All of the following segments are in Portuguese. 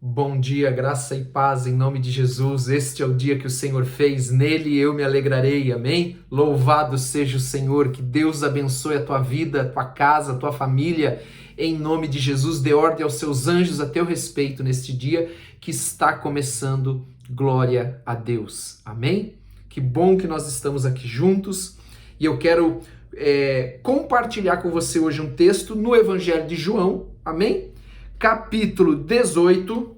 Bom dia, graça e paz em nome de Jesus. Este é o dia que o Senhor fez, nele eu me alegrarei, amém? Louvado seja o Senhor, que Deus abençoe a tua vida, a tua casa, a tua família, em nome de Jesus. Dê ordem aos seus anjos a teu respeito neste dia que está começando. Glória a Deus, amém? Que bom que nós estamos aqui juntos e eu quero compartilhar com você hoje um texto no Evangelho de João, amém? Capítulo 18,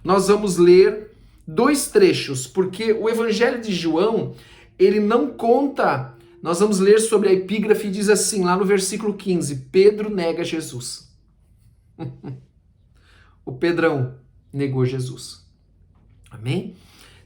nós vamos ler dois trechos, porque o Evangelho de João, ele não conta, nós vamos ler sobre a epígrafe e diz assim, lá no versículo 15, Pedro nega Jesus. O Pedrão negou Jesus, amém?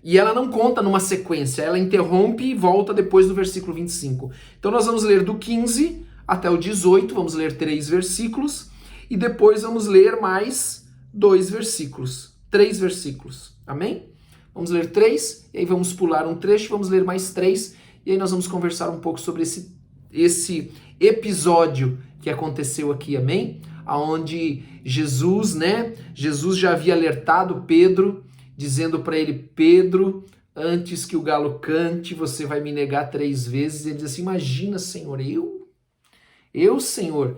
E ela não conta numa sequência, ela interrompe e volta depois do versículo 25. Então nós vamos ler do 15 até o 18, vamos ler 3 versículos, e depois vamos ler mais 2 versículos, 3 versículos, amém? Vamos ler 3, e aí vamos pular um trecho, vamos ler mais 3, e aí nós vamos conversar um pouco sobre esse episódio que aconteceu aqui, amém? Aonde Jesus, Jesus já havia alertado Pedro, dizendo para ele, Pedro, antes que o galo cante, você vai me negar 3 vezes. Ele diz assim, imagina, Senhor, eu, Senhor,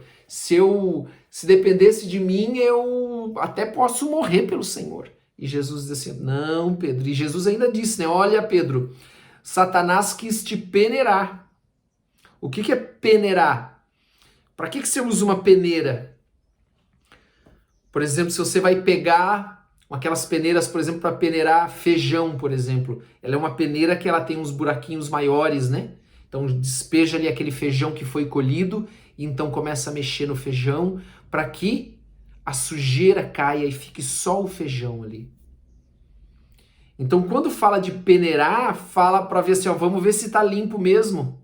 se dependesse de mim, eu até posso morrer pelo Senhor. E Jesus diz assim, não, Pedro. E Jesus ainda disse, olha, Pedro, Satanás quis te peneirar. O que é peneirar? Para que você usa uma peneira? Por exemplo, se você vai pegar aquelas peneiras, por exemplo, para peneirar feijão, por exemplo. Ela é uma peneira que ela tem uns buraquinhos maiores, né? Então despeja ali aquele feijão que foi colhido e então começa a mexer no feijão para que a sujeira caia e fique só o feijão ali. Então quando fala de peneirar, fala para ver assim, vamos ver se está limpo mesmo.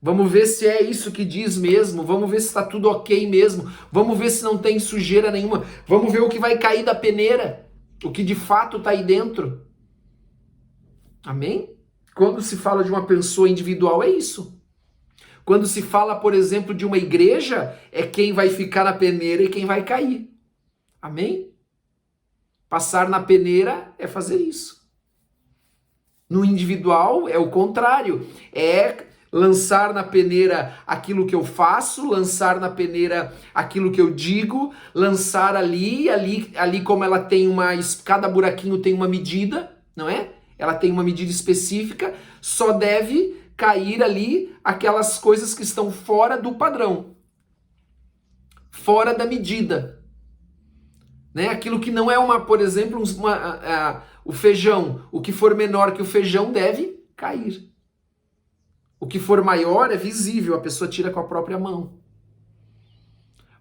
Vamos ver se é isso que diz mesmo, vamos ver se está tudo ok mesmo, vamos ver se não tem sujeira nenhuma, vamos ver o que vai cair da peneira, o que de fato está aí dentro. Amém? Quando se fala de uma pessoa individual é isso. Quando se fala, por exemplo, de uma igreja, é quem vai ficar na peneira e quem vai cair. Amém? Passar na peneira é fazer isso. No individual é o contrário, é lançar na peneira aquilo que eu faço, lançar na peneira aquilo que eu digo, lançar ali como ela tem cada buraquinho tem uma medida, não é? Ela tem uma medida específica, só deve cair ali aquelas coisas que estão fora do padrão, fora da medida, né? Aquilo que não é por exemplo, o feijão, o que for menor que o feijão deve cair. O que for maior é visível, a pessoa tira com a própria mão.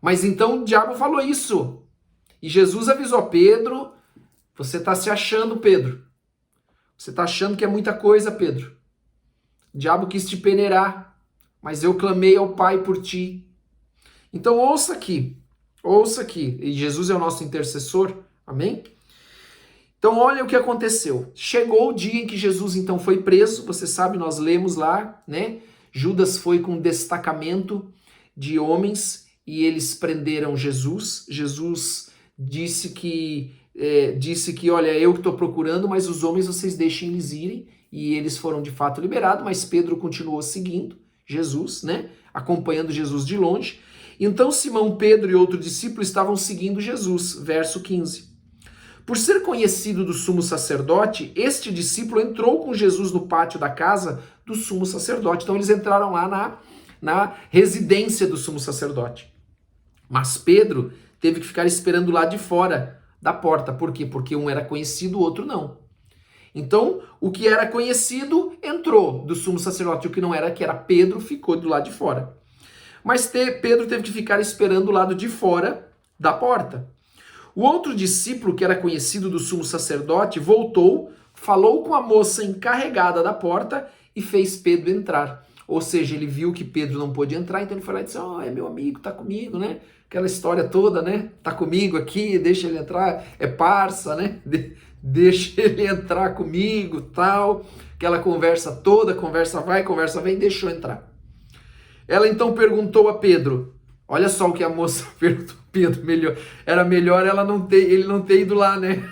Mas então o diabo falou isso. E Jesus avisou, Pedro, você está se achando, Pedro. Você está achando que é muita coisa, Pedro. O diabo quis te peneirar, mas eu clamei ao Pai por ti. Então ouça aqui. E Jesus é o nosso intercessor, amém? Então olha o que aconteceu. Chegou o dia em que Jesus então foi preso, você sabe, nós lemos lá, né? Judas foi com um destacamento de homens e eles prenderam Jesus. Jesus disse que olha, eu que estou procurando, mas os homens vocês deixem eles irem. E eles foram de fato liberados, mas Pedro continuou seguindo Jesus, né? Acompanhando Jesus de longe. Então Simão, Pedro e outro discípulo estavam seguindo Jesus, verso 15. Por ser conhecido do sumo sacerdote, este discípulo entrou com Jesus no pátio da casa do sumo sacerdote. Então eles entraram lá na residência do sumo sacerdote. Mas Pedro teve que ficar esperando lá de fora da porta. Por quê? Porque um era conhecido, o outro não. Então, o que era conhecido entrou do sumo sacerdote. O que não era, que era Pedro, ficou do lado de fora. Mas Pedro teve que ficar esperando o lado de fora da porta. O outro discípulo, que era conhecido do sumo sacerdote, voltou, falou com a moça encarregada da porta e fez Pedro entrar. Ou seja, ele viu que Pedro não pôde entrar, então ele foi lá e disse, é meu amigo, tá comigo, né? Aquela história toda, né? Tá comigo aqui, deixa ele entrar, é parça, né? Deixa ele entrar comigo, tal. Aquela conversa toda, conversa vai, conversa vem, deixou entrar. Ela então perguntou a Pedro, olha só o que a moça perguntou. Pedro, era melhor ele não ter ido lá, né?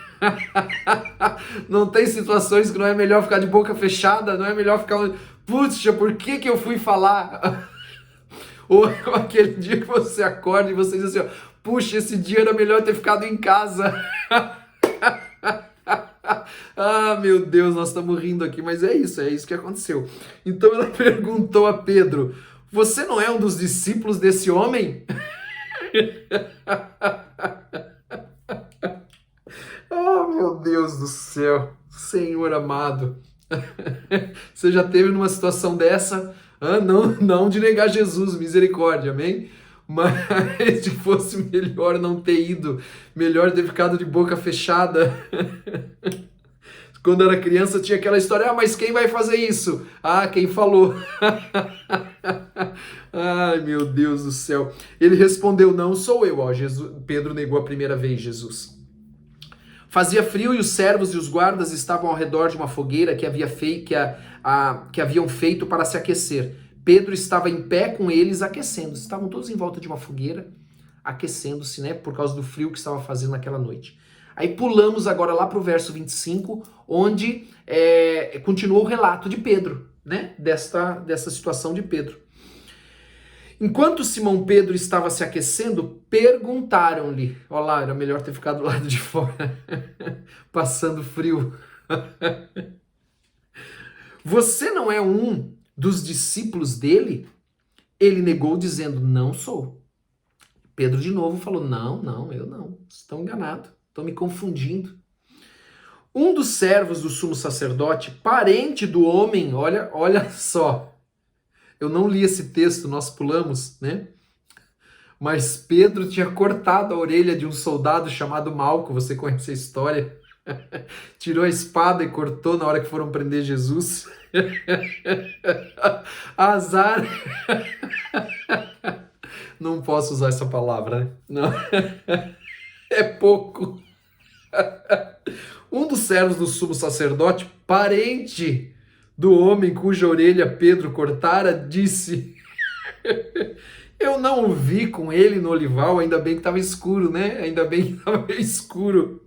Não tem situações que não é melhor ficar de boca fechada, não é melhor ficar... Puxa, por que eu fui falar? Ou aquele dia que você acorda e você diz assim, ó, puxa, esse dia era melhor ter ficado em casa. Ah, meu Deus, nós estamos rindo aqui, mas é isso que aconteceu. Então ela perguntou a Pedro, você não é um dos discípulos desse homem? Ah, meu Deus do céu, Senhor amado. Você já esteve numa situação dessa? Ah, não de negar Jesus, misericórdia, amém? Mas se fosse melhor não ter ido, melhor ter ficado de boca fechada. Quando era criança tinha aquela história, mas quem vai fazer isso? Ah, quem falou? Ai, meu Deus do céu. Ele respondeu, não sou eu. Ó, Pedro negou a primeira vez Jesus. Fazia frio e os servos e os guardas estavam ao redor de uma fogueira que haviam feito para se aquecer. Pedro estava em pé com eles aquecendo. Estavam todos em volta de uma fogueira, aquecendo-se, né, por causa do frio que estava fazendo naquela noite. Aí pulamos agora lá para o verso 25, onde continua o relato de Pedro, né, dessa situação de Pedro. Enquanto Simão Pedro estava se aquecendo, perguntaram-lhe, olha lá, era melhor ter ficado do lado de fora, passando frio. Você não é um dos discípulos dele? Ele negou dizendo, não sou. Pedro de novo falou, não, eu não, estão enganados, estão me confundindo. Um dos servos do sumo sacerdote, parente do homem, olha só, eu não li esse texto, nós pulamos, né? Mas Pedro tinha cortado a orelha de um soldado chamado Malco, você conhece a história? Tirou a espada e cortou na hora que foram prender Jesus. Azar. Não posso usar essa palavra, né? Não. É pouco. Um dos servos do sumo sacerdote, parente do homem cuja orelha Pedro cortara, disse, eu não o vi com ele no olival, ainda bem que estava escuro, né? Ainda bem que estava escuro.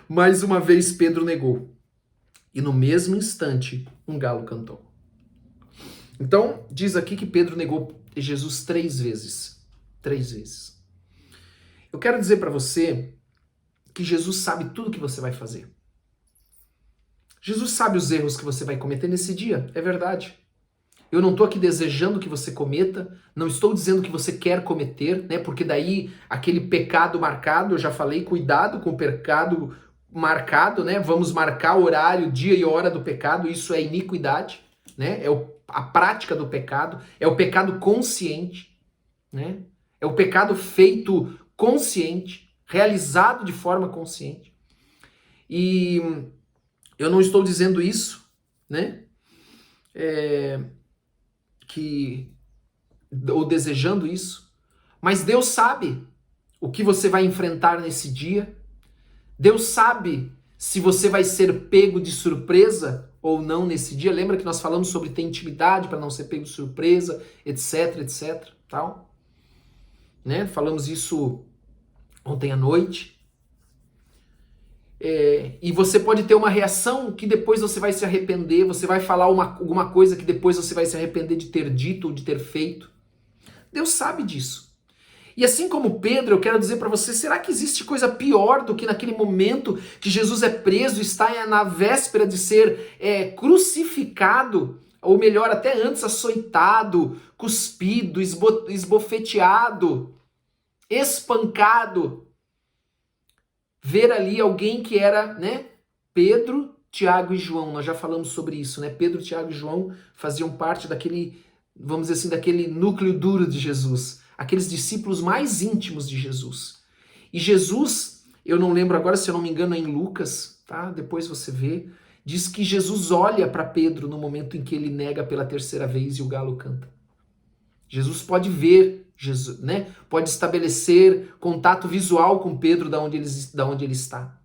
Mais uma vez Pedro negou. E no mesmo instante, um galo cantou. Então, diz aqui que Pedro negou Jesus 3 vezes. 3 vezes. Eu quero dizer para você que Jesus sabe tudo que você vai fazer. Jesus sabe os erros que você vai cometer nesse dia, é verdade. Eu não estou aqui desejando que você cometa, não estou dizendo que você quer cometer, né? Porque daí aquele pecado marcado, eu já falei, cuidado com o pecado marcado, né? Vamos marcar horário, dia e hora do pecado, isso é iniquidade, né? É a prática do pecado, é o pecado consciente, né? É o pecado feito consciente, realizado de forma consciente. E eu não estou dizendo isso, né? Ou desejando isso, mas Deus sabe o que você vai enfrentar nesse dia. Deus sabe se você vai ser pego de surpresa ou não nesse dia. Lembra que nós falamos sobre ter intimidade para não ser pego de surpresa, etc, tal, né? Falamos isso ontem à noite. E você pode ter uma reação que depois você vai se arrepender, você vai falar alguma coisa que depois você vai se arrepender de ter dito ou de ter feito. Deus sabe disso. E assim como Pedro, eu quero dizer para você, será que existe coisa pior do que naquele momento que Jesus é preso, está na véspera de ser crucificado, ou melhor, até antes açoitado, cuspido, esbofeteado, espancado? Ver ali alguém que era, né, Pedro, Tiago e João, nós já falamos sobre isso, né? Pedro, Tiago e João faziam parte daquele, vamos dizer assim, daquele núcleo duro de Jesus, aqueles discípulos mais íntimos de Jesus. E Jesus, eu não lembro agora, se eu não me engano, é em Lucas, tá? Depois você vê, diz que Jesus olha para Pedro no momento em que ele nega pela terceira vez e o galo canta. Jesus pode ver, Jesus, né? Pode estabelecer contato visual com Pedro da onde ele está.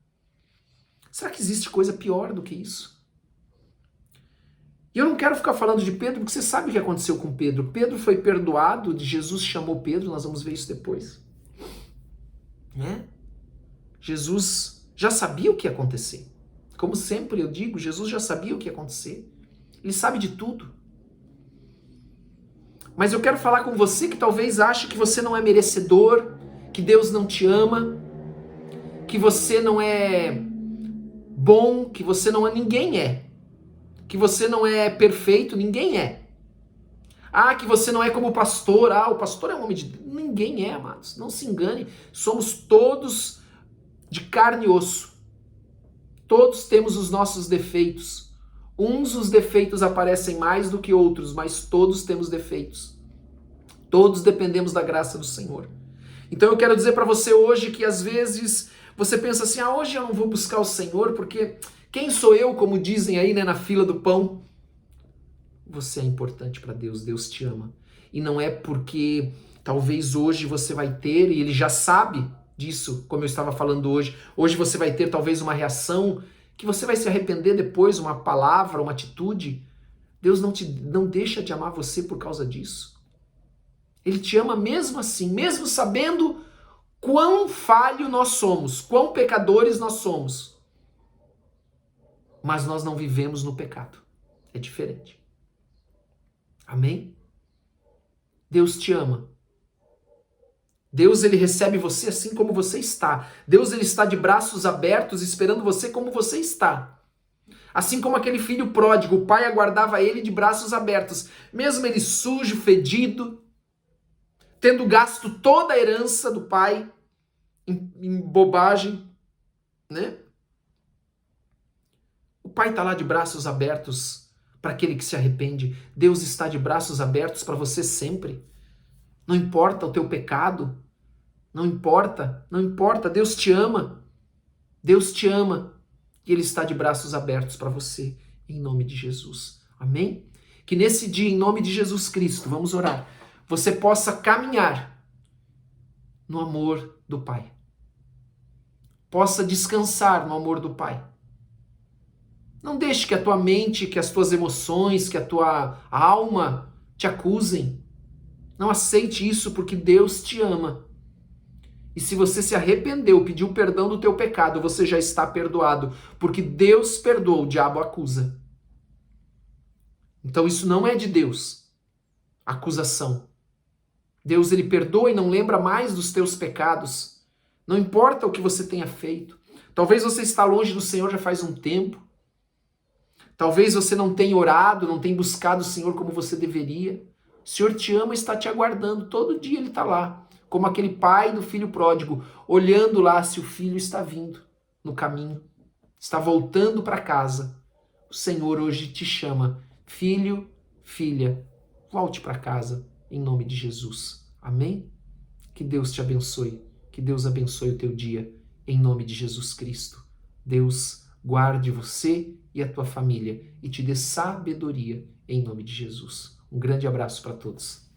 Será que existe coisa pior do que isso? E eu não quero ficar falando de Pedro, porque você sabe o que aconteceu com Pedro. Pedro foi perdoado, Jesus chamou Pedro, nós vamos ver isso depois. né? Jesus já sabia o que ia acontecer. Como sempre eu digo, Jesus já sabia o que ia acontecer. Ele sabe de tudo. Mas eu quero falar com você que talvez ache que você não é merecedor, que Deus não te ama, que você não é bom, que você não é, ninguém é. Que você não é perfeito, ninguém é. Ah, que você não é como o pastor, o pastor é um homem de Deus. Ninguém é, amados, não se engane, somos todos de carne e osso. Todos temos os nossos defeitos. Uns os defeitos aparecem mais do que outros, mas todos temos defeitos. Todos dependemos da graça do Senhor. Então eu quero dizer para você hoje que às vezes você pensa assim, hoje eu não vou buscar o Senhor porque quem sou eu, como dizem aí, né, na fila do pão? Você é importante para Deus, Deus te ama. E não é porque talvez hoje você vai ter, e Ele já sabe disso, como eu estava falando hoje, hoje você vai ter talvez uma reação que você vai se arrepender depois, uma palavra, uma atitude. Deus não deixa de amar você por causa disso. Ele te ama mesmo assim, mesmo sabendo quão falho nós somos, quão pecadores nós somos. Mas nós não vivemos no pecado. É diferente. Amém? Deus te ama. Deus, ele recebe você assim como você está. Deus, ele está de braços abertos esperando você como você está. Assim como aquele filho pródigo, o pai aguardava ele de braços abertos. Mesmo ele sujo, fedido, tendo gasto toda a herança do pai em bobagem, né? O pai está lá de braços abertos para aquele que se arrepende. Deus está de braços abertos para você sempre. Não importa o teu pecado, não importa, Deus te ama. Deus te ama e Ele está de braços abertos para você, em nome de Jesus. Amém? Que nesse dia, em nome de Jesus Cristo, vamos orar, você possa caminhar no amor do Pai. Possa descansar no amor do Pai. Não deixe que a tua mente, que as tuas emoções, que a tua alma te acusem. Não aceite isso porque Deus te ama. E se você se arrependeu, pediu perdão do teu pecado, você já está perdoado. Porque Deus perdoa, o diabo acusa. Então isso não é de Deus. Acusação. Deus, ele perdoa e não lembra mais dos teus pecados. Não importa o que você tenha feito. Talvez você está longe do Senhor já faz um tempo. Talvez você não tenha orado, não tenha buscado o Senhor como você deveria. O Senhor te ama e está te aguardando. Todo dia Ele está lá. Como aquele pai do filho pródigo, olhando lá se o filho está vindo no caminho. Está voltando para casa. O Senhor hoje te chama. Filho, filha, volte para casa em nome de Jesus. Amém? Que Deus te abençoe. Que Deus abençoe o teu dia em nome de Jesus Cristo. Deus guarde você e a tua família e te dê sabedoria em nome de Jesus. Um grande abraço para todos.